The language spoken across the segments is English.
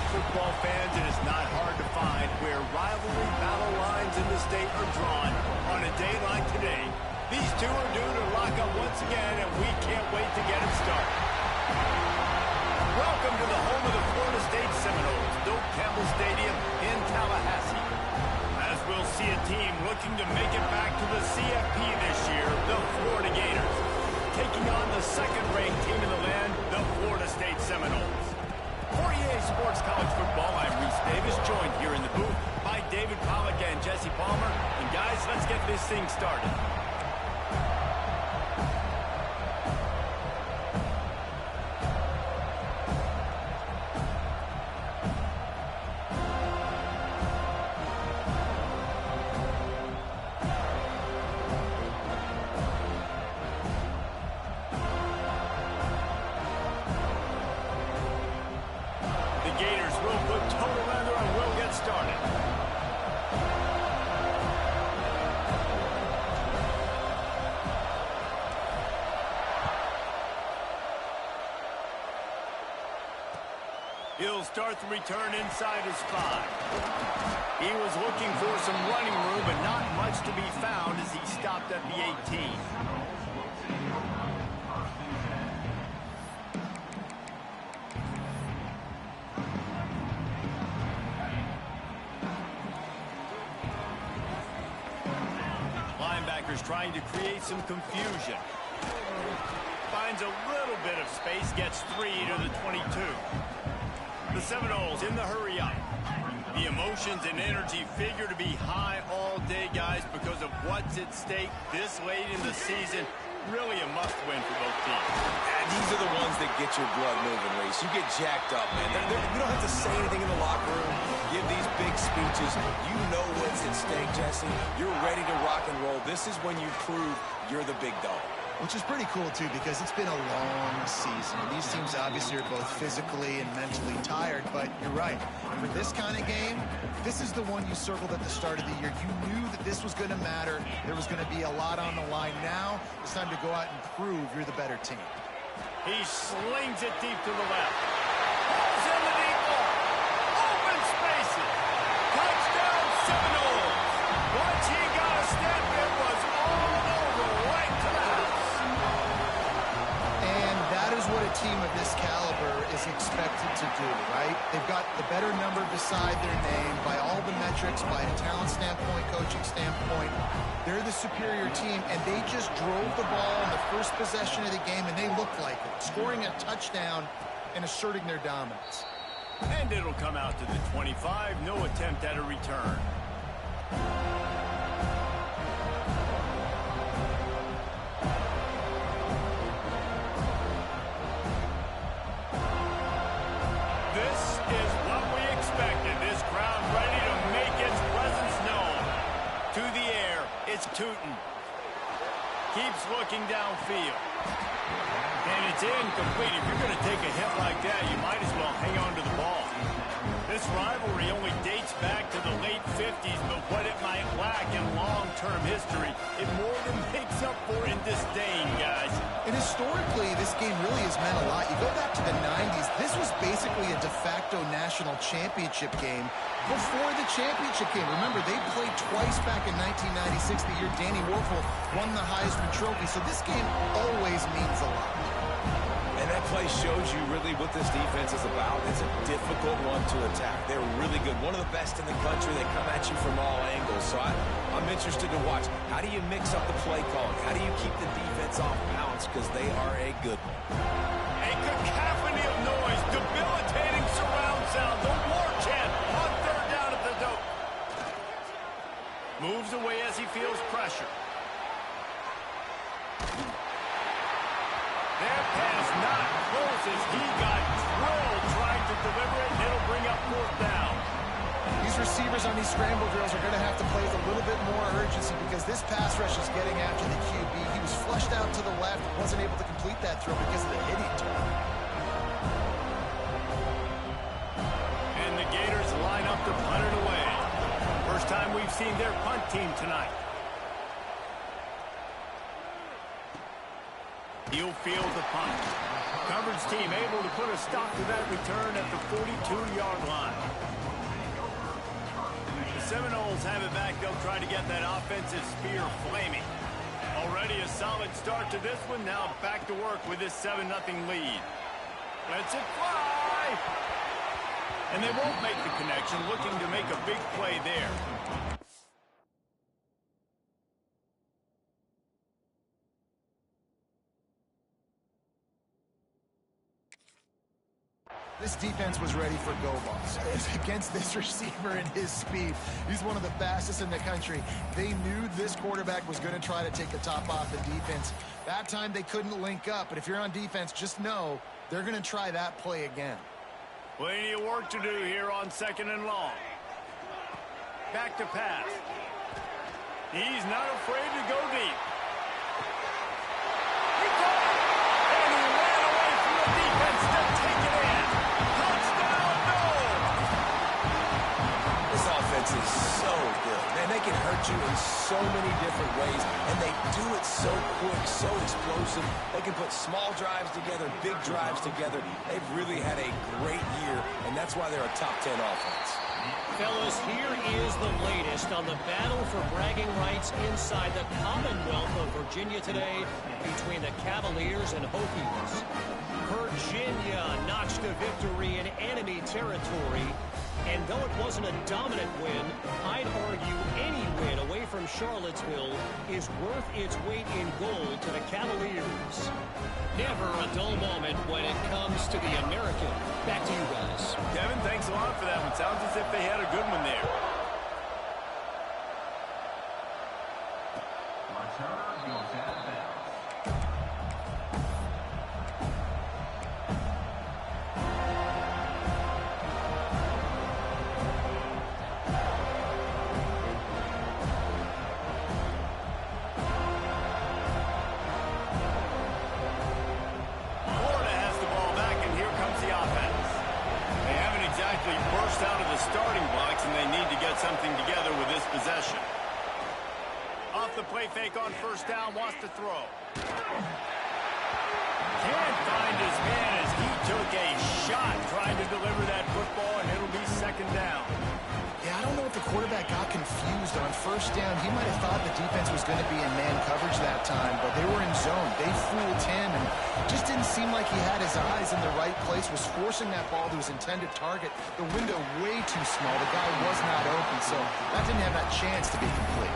football fans, it is not hard to find where rivalry battle lines in the state are drawn on a day like today. These two are due to lock up once again, and we can't wait to get it started. Welcome to the home of the Florida State Seminoles, Doak Campbell Stadium in Tallahassee. As we'll see a team looking to make it back to the CFP this year, the Florida Gators, taking on the second-ranked team in the land, the Florida State Seminoles. For EA Sports College Football, I'm Reese Davis, joined here in the booth by David Pollack and Jesse Palmer. And guys, let's get this thing started. Gators will put total leather and we'll get started. He'll start the return inside his 5. He was looking for some running room, but not much to be found as he stopped at the 18. Trying to create some confusion. Finds a little bit of space, gets 3 to the 22. The Seminoles in the hurry up. The emotions and energy figure to be high all day, guys, because of what's at stake this late in the season. Really a must-win for both teams. And these are the ones that get your blood moving, Reese. You get jacked up, man. You don't have to say anything in the locker room, give these big speeches. You know what's at stake, Jesse. You're ready to rock and roll. This is when you prove you're the big dog. Which is pretty cool, too, because it's been a long season. These teams obviously are both physically and mentally tired, but you're right. For this kind of game, this is the one you circled at the start of the year. You knew that this was going to matter. There was going to be a lot on the line. Now it's time to go out and prove you're the better team. He slings it deep to the left. Pulls in the deep ball. Open spaces. Touchdown Seminoles. Once he got a step, it was all over right to the house. And that is what a team of this caliber is expected to do, right? They've got the better number beside their name by all the metrics, by a talent standpoint, coaching standpoint. They're the superior team, and they just drove the ball on the first possession of the game, and they looked like it, scoring a touchdown and asserting their dominance. And it'll come out to the 25, no attempt at a return. This is what we expected. This crowd ready to make its presence known. To the air, it's Tootin. Keeps looking downfield. And it's incomplete. If you're going to take a hit like that, you might as well hang on to the ball. This rivalry only dates back to the late 50s, but what it might lack in long-term history, it more than makes up for in disdain, guys. And historically, this game really has meant a lot. You go back to the 90s, this was basically a de facto national championship game before the championship game. Remember, they played twice back in 1996, the year Danny Werfel won the Heisman Trophy. So this game always means a lot. And that play shows you really what this defense is about. It's a difficult one to attack. They're really good. One of the best in the country. They come at you from all angles. So I'm interested to watch. How do you mix up the play calling? How do you keep the defense off balance? Because they are a good one. A cacophony of noise, debilitating surround sound, the war chant on third down at the Doak. Moves away as he feels pressure. Their pass not close as he got drilled trying to deliver it, and it'll bring up 4th down. These receivers on these scramble drills are going to have to play with a little bit more urgency because this pass rush is getting after the QB. He was flushed out to the left, wasn't able to complete that throw because of the hit he took. And the Gators line up to punt it away. First time we've seen their punt team tonight. He'll field the punt. Coverage team able to put a stop to that return at the 42-yard 2-yard line. The Seminoles have it back. They'll try to get that offensive spear flaming. Already a solid start to this one. Now back to work with this 7-0 lead. Lets it fly. And they won't make the connection, looking to make a big play there. This defense was ready for go balls. Against this receiver and his speed, he's one of the fastest in the country. They knew this quarterback was going to try to take the top off the defense. That time they couldn't link up, but if you're on defense, just know they're going to try that play again. Plenty of work to do here on 2nd and long. Back to pass. He's not afraid to go deep. He caught it! And he ran away from the defense to take it in. Touchdown, no! This offense is so good. Man, they can hurt you in so many different ways, and they do it so quick, so explosive. They can put small drives together, big drives together. They've really had a great year, and that's why they're a top 10 offense. Fellas, here is the latest on the battle for bragging rights inside the Commonwealth of Virginia today between the Cavaliers and Hokies. Virginia notched a victory in enemy territory, and though it wasn't a dominant win, I'd argue any win away from Charlottesville is worth its weight in gold to the Cavaliers. Never a dull moment when it comes to the American. Back to you guys. Kevin, thanks a lot for that one. Sounds as if they had a good one there. Burst out of the starting blocks, and they need to get something together with this possession. Off the play fake on 1st down, wants to throw. Can't find his man as he took a shot trying to deliver that football, and it'll be 2nd down. Yeah, I don't know if the quarterback got confused on 1st down. He might have thought the defense was going to be in man coverage that time, but they were in zone. They fooled him, and just didn't seem like he had his eyes in the right place, was forcing that ball to his intended target. The window way too small. The guy was not open, so that didn't have that chance to be complete.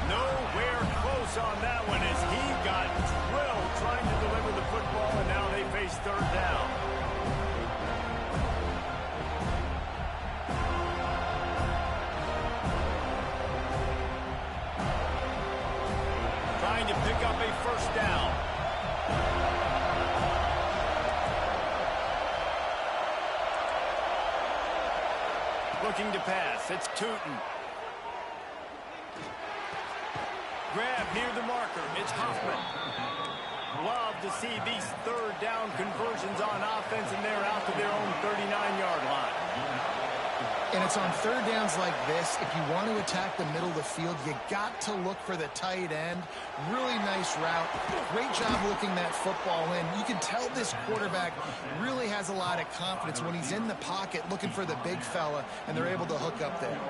Nowhere close on that one as he got drilled trying to deliver the football, and now they face 3rd down. Trying to pick up a 1st down. Looking to pass. It's Tootin. Grab near the marker. It's Hoffman. Love to see these 3rd down conversions on offense, and they're out to their own 39-yard line. And it's on 3rd downs like this. If you want to attack the middle of the field, you got to look for the tight end. Really nice route. Great job looking that football in. You can tell this quarterback really has a lot of confidence when he's in the pocket looking for the big fella, and they're able to hook up there.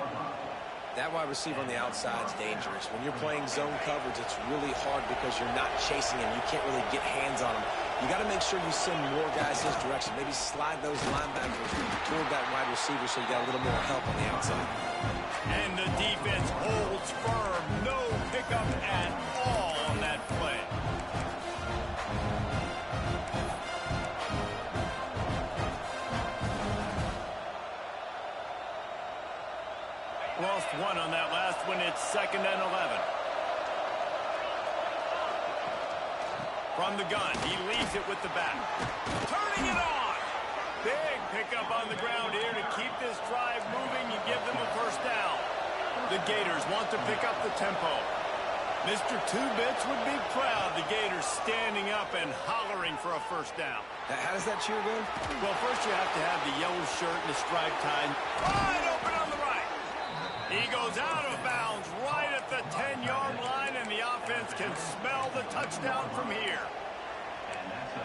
That wide receiver on the outside is dangerous. When you're playing zone coverage, it's really hard because you're not chasing him. You can't really get hands on him. You got to make sure you send more guys his direction. Maybe slide those linebackers toward that wide receiver so you got a little more help on the outside. And the defense holds firm. No pickup at all on that play. Lost one on that last one. It's 2nd and 11. From the gun, he leaves it with the back. Turning it on. Big pickup on the ground here to keep this drive moving and give them a 1st down. The Gators want to pick up the tempo. Mr. Two-Bits would be proud. The Gators standing up and hollering for a 1st down. How does that cheer go? Well, first you have to have the yellow shirt and the striped tie. Wide open on the right. He goes out of bounds right at the 10-yard line, and the offense can smell the touchdown from here.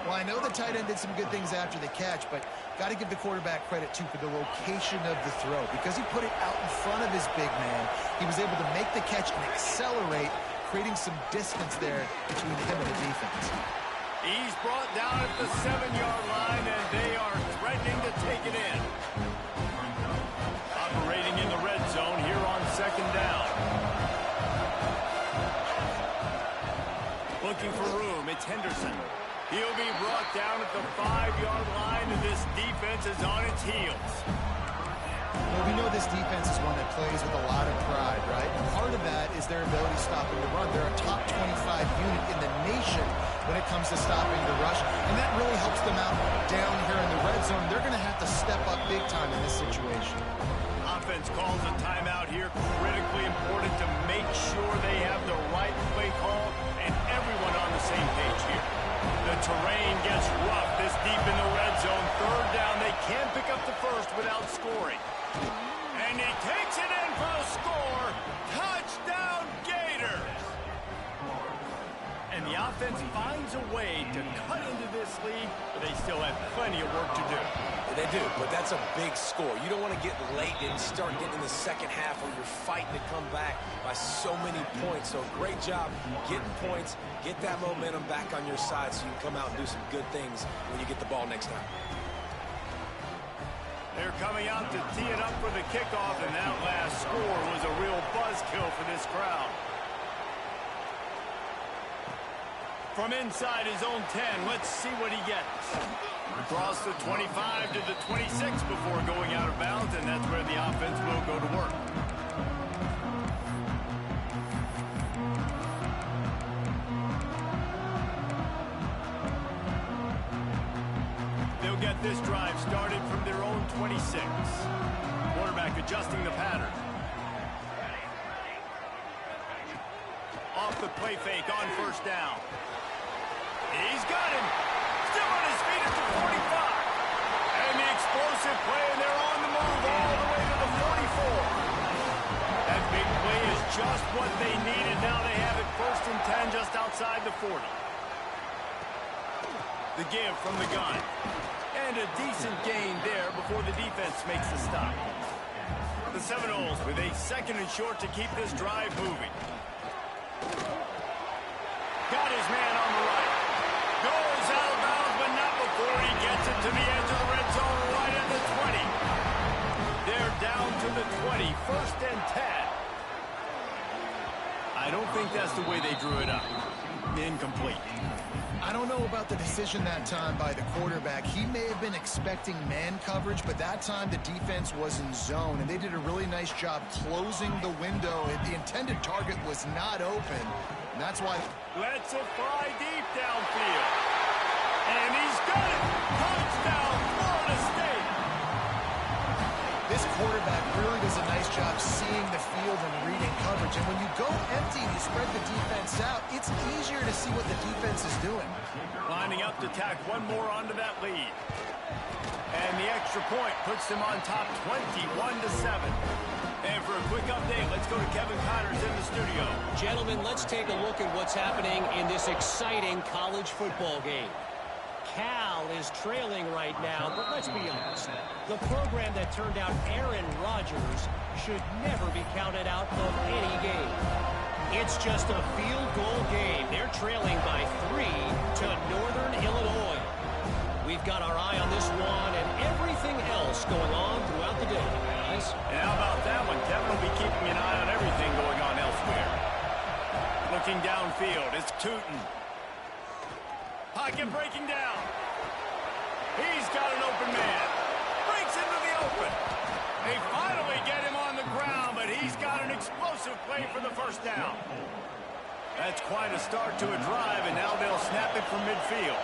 Well, I know the tight end did some good things after the catch, but got to give the quarterback credit, too, for the location of the throw. Because he put it out in front of his big man, he was able to make the catch and accelerate, creating some distance there between him and the defense. He's brought down at the 7-yard line, and they are threatening to take it in. Operating in the red zone here on 2nd down. Looking for room, it's Henderson. He'll be brought down at the 5-yard line, and this defense is on its heels. Well, we know this defense is one that plays with a lot of pride, right? And part of that is their ability stopping the run. They're a top 25 unit in the nation when it comes to stopping the rush, and that really helps them out down here in the red zone. They're going to have to step up big time in this situation. Offense calls a timeout here. Critically important to make sure they have the right play call and everyone on the same page here. The terrain gets rough this deep in the red zone. 3rd down, they can't pick up the first without scoring. And he takes it in for the score. Touchdown, Gators! And the offense finds a way to cut into this lead, but they still have plenty of work to do. They do, but that's a big score. You don't want to get late and start getting in the second half where you're fighting to come back by so many points. So great job getting points, get that momentum back on your side so you can come out and do some good things when you get the ball next time. They're coming out to tee it up for the kickoff, and that last score was a real buzzkill for this crowd. From inside his own 10, let's see what he gets. Across the 25 to the 26 before going out of bounds, and that's where the offense will go to work. They'll get this drive started from their own 26. Quarterback adjusting the pattern. Off the play fake on 1st down. He's got him. Still on his feet at the 45. And the explosive play, and they're on the move all the way to the 44. That big play is just what they needed. Now they have it 1st and 10 just outside the 40. The give from the gun. And a decent gain there before the defense makes the stop. The Seminoles with a 2nd and short to keep this drive moving. Got his man on the right. Goes out of bounds, but not before he gets it to the edge of the red zone right at the 20. They're down to the 20, 1st and 10. I don't think that's the way they drew it up. Incomplete. I don't know about the decision that time by the quarterback. He may have been expecting man coverage, but that time the defense was in zone, and they did a really nice job closing the window. The intended target was not open, and that's why... Lets it fly deep downfield. And he's got it! Touchdown, Florida State! This quarterback really does a nice job seeing the field and reading coverage. And when you go empty and you spread the defense out, it's easier to see what the defense is doing. Lining up to tack one more onto that lead. And the extra point puts them on top 21-7. And for a quick update, let's go to Kevin Connors in the studio. Gentlemen, let's take a look at what's happening in this exciting college football game. Cal is trailing right now, but let's be honest. The program that turned out Aaron Rodgers should never be counted out of any game. It's just a field goal game. They're trailing by 3 to Northern Illinois. We've got our eye on this one and everything else going on throughout the day, guys. And how about that one? Kevin will be keeping an eye on everything going on elsewhere. Looking downfield, it's Tootin. Pocket breaking down. He's got an open man. Breaks into the open. They finally get him on the ground, but he's got an explosive play for the 1st down. That's quite a start to a drive, and now they'll snap it from midfield.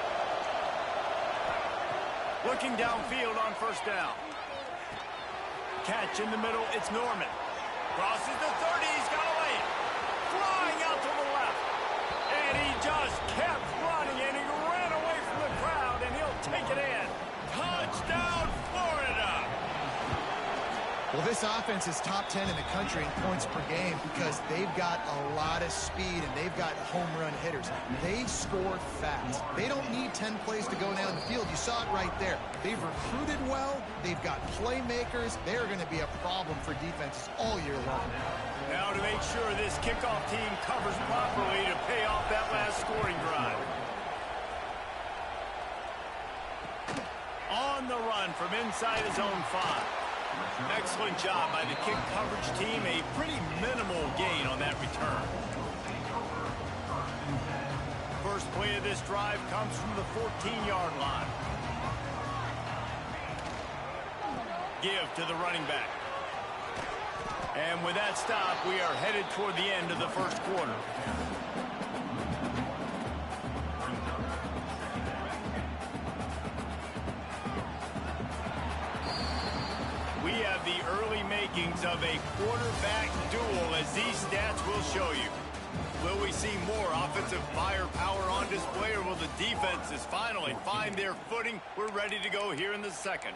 Looking downfield on 1st down. Catch in the middle, it's Norman. Crosses the 30, he's got a lane. Flying out to the left. And he just kept running, and he ran away from the crowd, and he'll take it in. Touchdown, Florida! Well, this offense is top 10 in the country in points per game because they've got a lot of speed and they've got home run hitters. They score fast. They don't need 10 plays to go down the field. You saw it right there. They've recruited well. They've got playmakers. They're going to be a problem for defenses all year long. Now to make sure this kickoff team covers properly to pay off that last scoring drive. On the run from inside his own 5. Excellent job by the kick coverage team. A pretty minimal gain on that return. First play of this drive comes from the 14-yard line. Give to the running back. And with that stop, we are headed toward the end of the first quarter. We have the early makings of a quarterback duel, as these stats will show you. Will we see more offensive firepower on display, or will the defenses finally find their footing? We're ready to go here in the second.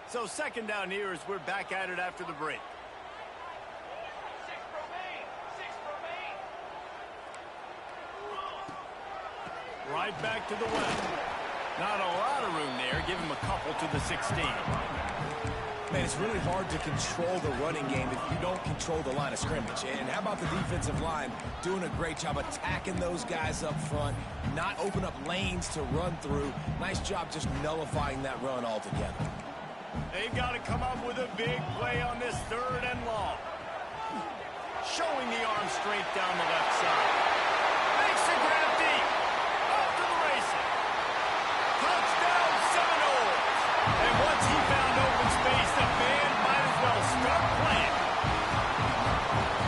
So second down here as we're back at it after the break. Right back to the left. Not a lot of room there. Give him a couple to the 16. Man, it's really hard to control the running game if you don't control the line of scrimmage. And how about the defensive line doing a great job attacking those guys up front, not open up lanes to run through. Nice job just nullifying that run altogether. They've got to come up with a big play on this 3rd and long. Showing the arm strength down the left side. Makes the grab deep. Off to the races. Touchdown, Seminoles. And once he found open space, the band might as well start playing.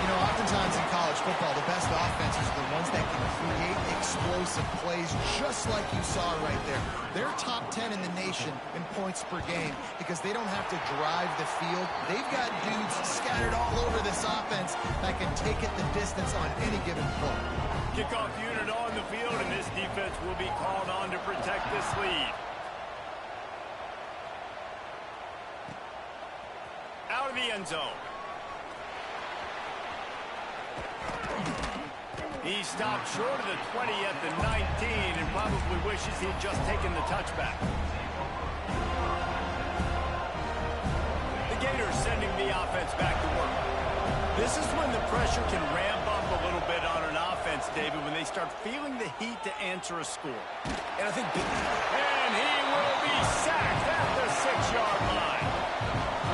You know, oftentimes in college football, the best offenses are the ones that can create explosive plays, just like you saw right there. They're top 10 in the nation in points per game because they don't have to drive the field. They've got dudes scattered all over this offense that can take it the distance on any given play. Kickoff unit on the field, and this defense will be called on to protect this lead. Out of the end zone. He stopped short of the 20 at the 19 and probably wishes he'd just taken the touchback. The Gators sending the offense back to work. This is when the pressure can ramp up a little bit on an offense, David, when they start feeling the heat to answer a score. And I think... And he will be sacked at the 6-yard line.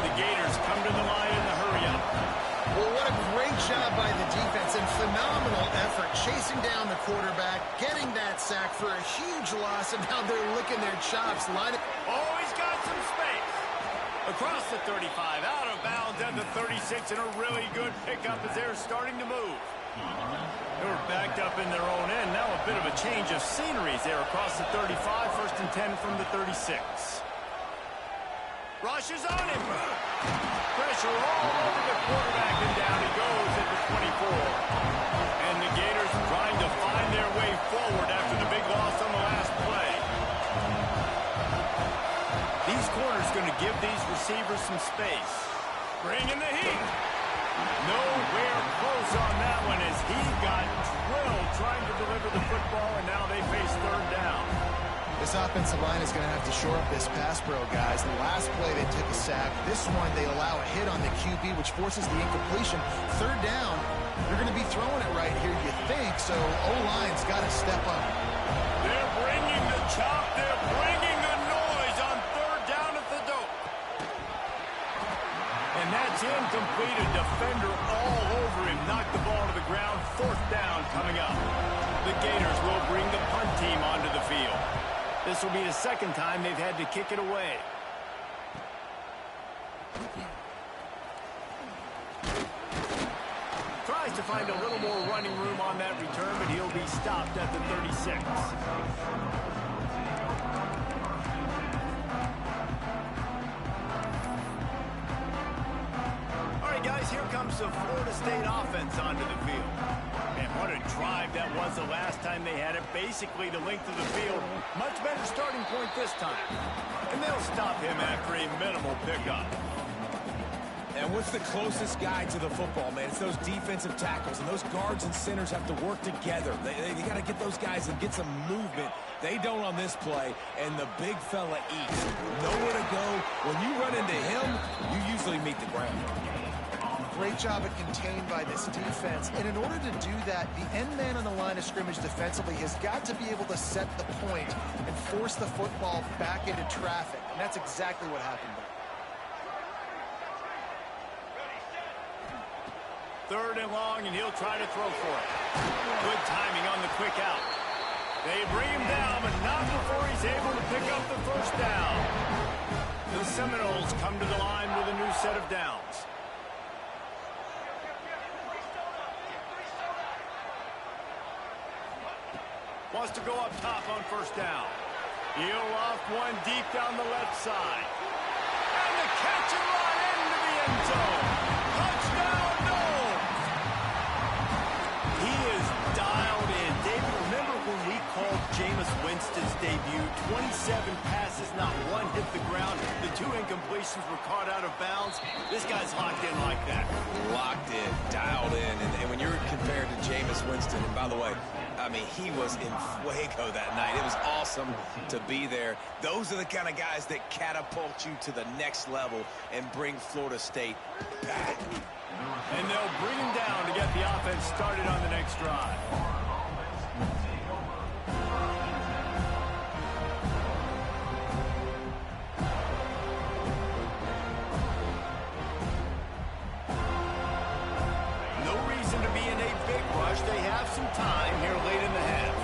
The Gators come to the line in the hurry-up. Well, what a great job by the defense and phenomenal effort chasing down the quarterback, getting that sack for a huge loss, and now they're licking their chops. Oh, he's got some space. Across the 35, out of bounds at the 36, and a really good pickup as they're starting to move. They were backed up in their own end. Now a bit of a change of scenery there across the 35, 1st and 10 from the 36. Rushes on him. Pressure all over the quarterback, and down he goes at the 24. And the Gators trying to find their way forward after the big loss on the last play. These corners going to give these receivers some space. Bringing the heat. Nowhere close on that one as he got drilled trying to deliver the football, and now they face 3rd down. This offensive line is going to have to shore up this pass pro, guys. The last play they took a sack. This one they allow a hit on the QB, which forces the incompletion. 3rd down, you're going to be throwing it right here, you think. So O-line's got to step up. They're bringing the chop. They're bringing the noise on 3rd down at the dope. And that's incomplete. A defender all over him. Knocked the ball to the ground. 4th down coming up. The Gators will bring the punt team onto the field. This will be the 2nd time they've had to kick it away. Tries to find a little more running room on that return, but he'll be stopped at the 36. All right, guys, here comes the Florida State offense onto the field. And what a drive that was the last time they had it, basically the length of the field. Much better starting point this time. And they'll stop him after a minimal pickup. And what's the closest guy to the football, man? It's those defensive tackles, and those guards and centers have to work together. They got to get those guys and get some movement. They don't on this play, and the big fella eats. Nowhere to go. When you run into him, you usually meet the ground. Great job of contained by this defense. And in order to do that, the end man on the line of scrimmage defensively has got to be able to set the point and force the football back into traffic. And that's exactly what happened there. Third and long, and he'll try to throw for it. Good timing on the quick out. They bring him down, but not before he's able to pick up the first down. The Seminoles come to the line with a new set of downs. Wants to go up top on first down. He'll off one deep down the left side. And the catch and run into the end zone. Touchdown, no! He is dialed in. David, remember when we called Jameis Winston's debut? 27 passes, not one hit the ground. The 2 incompletions were caught out of bounds. This guy's locked in like that. Locked in, dialed in. And when you're compared to Jameis Winston, and by the way, I mean, he was in fuego that night. It was awesome to be there. Those are the kind of guys that catapult you to the next level and bring Florida State back. And they'll bring him down to get the offense started on the next drive. They have some time here late in the half.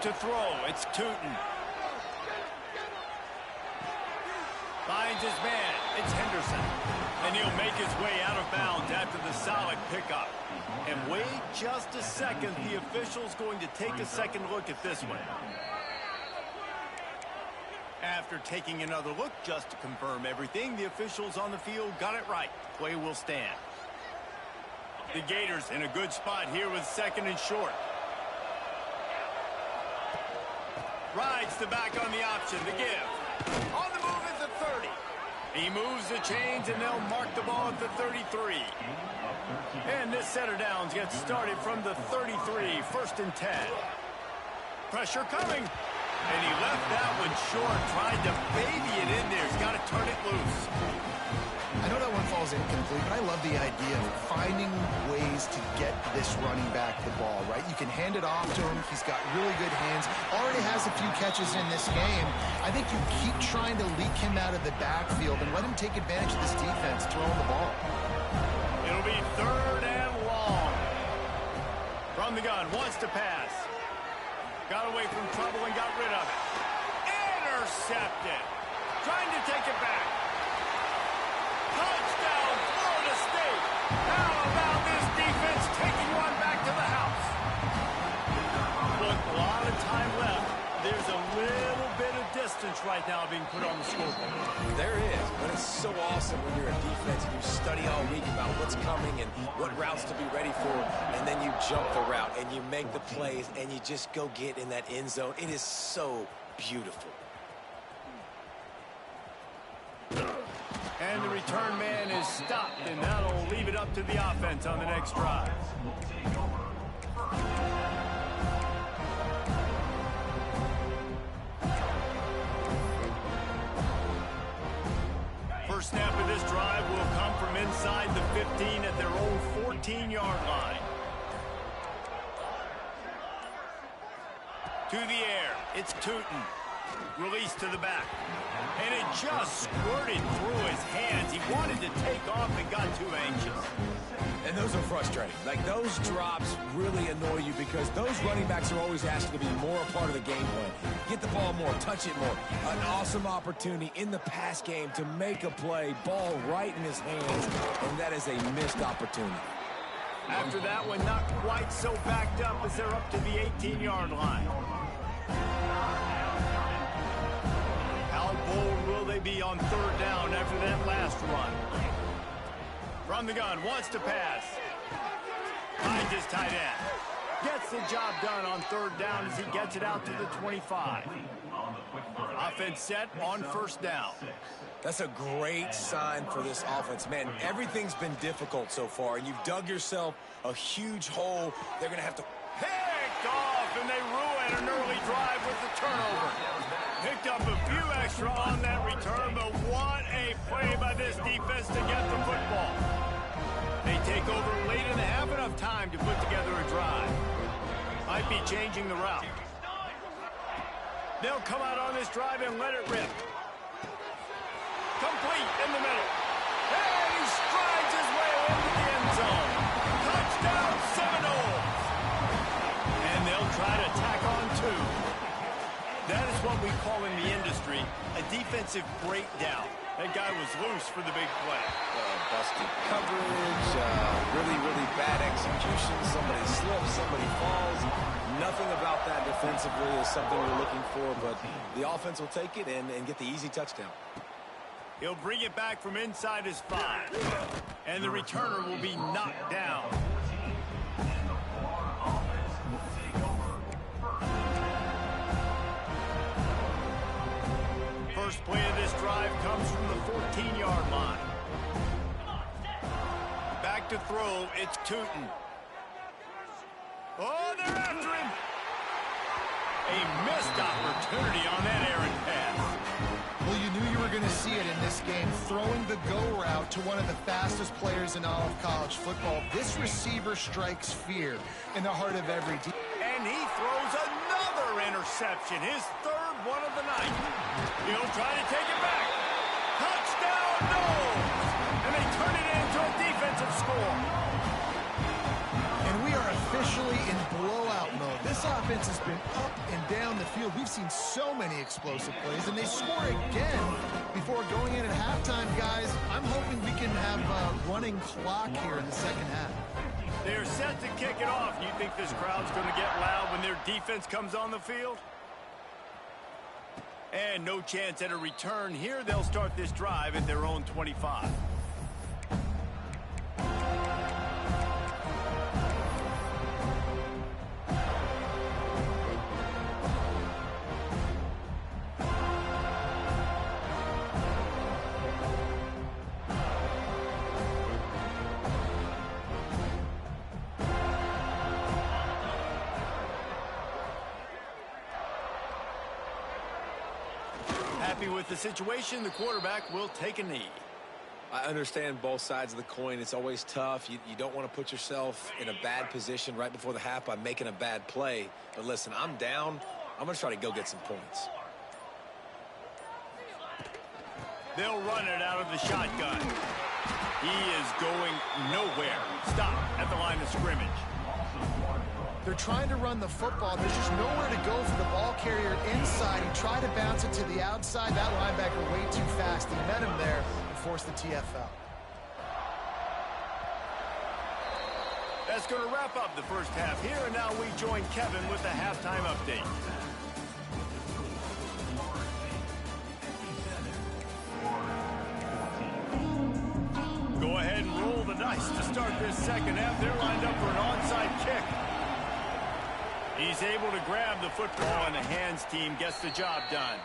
To throw, it's Tootin. Finds his man, it's Henderson. And he'll make his way out of bounds after the solid pickup. And wait just a second, the official's going to take a second look at this one. After taking another look just to confirm everything, the officials on the field got it right. Play will stand. The Gators in a good spot here with second and short. Rides the back on the option, the give. On the move at the 30. He moves the chains, and they'll mark the ball at the 33. And this set of downs gets started from the 33, first and 10. Pressure coming. And he left that one short, tried to baby it in there. He's got to turn it loose. I know that one falls incomplete, but I love the idea of finding ways to get this running back the ball, right? You can hand it off to him. He's got really good hands. Already has a few catches in this game. I think you keep trying to leak him out of the backfield and let him take advantage of this defense throwing the ball. It'll be third and long. From the gun, wants to pass. Got away from trouble and got rid of it. Intercepted. Trying to take it back. Touchdown, Florida State. How about this defense taking one back to the house? Look, a lot of time left. There's a little bit of distance right now being put on the scoreboard. There is, but it's so awesome when you're a defense and you study all week about what's coming and what routes to be ready for, and then you jump the route and you make the plays and you just go get in that end zone. It is so beautiful. And the return man is stopped, and that'll leave it up to the offense on the next drive. First snap of this drive will come from inside the 15 at their own 14-yard line. To the air, it's Tootin. Release to the back. And it just squirted through his hands. He wanted to take off and got too anxious. And those are frustrating. Like, those drops really annoy you because those running backs are always asked to be more a part of the game plan. Get the ball more, touch it more. An awesome opportunity in the pass game to make a play, ball right in his hands, and that is a missed opportunity. After that one, not quite so backed up as they're up to the 18-yard line. How bold will they be on third down after that last run? From the gun, wants to pass. finds his tight end. Gets the job done on third down as he gets it out to the 25. Offense set on first down. That's a great sign for this offense. Man, everything's been difficult so far, and you've dug yourself a huge hole. They're going to have to... Picked off, and they ruin an early drive with the turnover. Picked up a few extra on that return, but what a play by this defense to get the football. They take over late in the half, enough time to put together a drive. Might be changing the route. They'll come out on this drive and let it rip. Complete in the middle. And he strides his way into the end zone. Touchdown Seminoles. And they'll try to tack on two. That is what we call in the industry a defensive breakdown. That guy was loose for the big play. Busted coverage, really, really bad execution. Somebody slips, somebody falls. Nothing about that defensively is something we're looking for, but the offense will take it and get the easy touchdown. He'll bring it back from inside his 5. And the returner will be knocked down. First play of this drive comes from the 14-yard line. Back to throw, it's Tootin. Oh, they're after him. A missed opportunity on that errant pass. Well, you knew you were going to see it in this game, throwing the go route to one of the fastest players in all of college football. This receiver strikes fear in the heart of every team. And he throws another interception, his third one of the night. He'll try to take it back. Touchdown, no! And they turn it into a defensive score. And we are officially in blowout mode. This offense has been up and down the field. We've seen so many explosive plays, and they score again before going in at halftime, guys. I'm hoping we can have a running clock here in the second half. They're set to kick it off. You think this crowd's going to get loud when their defense comes on the field? And no chance at a return here. They'll start this drive at their own 25. Happy with the situation, the quarterback will take a knee. I understand both sides of the coin. It's always tough. You don't want to put yourself in a bad position right before the half by making a bad play. But listen, I'm down. I'm going to try to go get some points. They'll run it out of the shotgun. He is going nowhere. Stop at the line of scrimmage. They're trying to run the football. There's just nowhere to go for the ball carrier inside. He tried to bounce it to the outside. That linebacker way too fast. He met him there and forced the TFL. That's going to wrap up the first half here, and now we join Kevin with the halftime update. Go ahead and roll the dice to start this second half. They're lined up for an onside kick. He's able to grab the football, and the hands team gets the job done.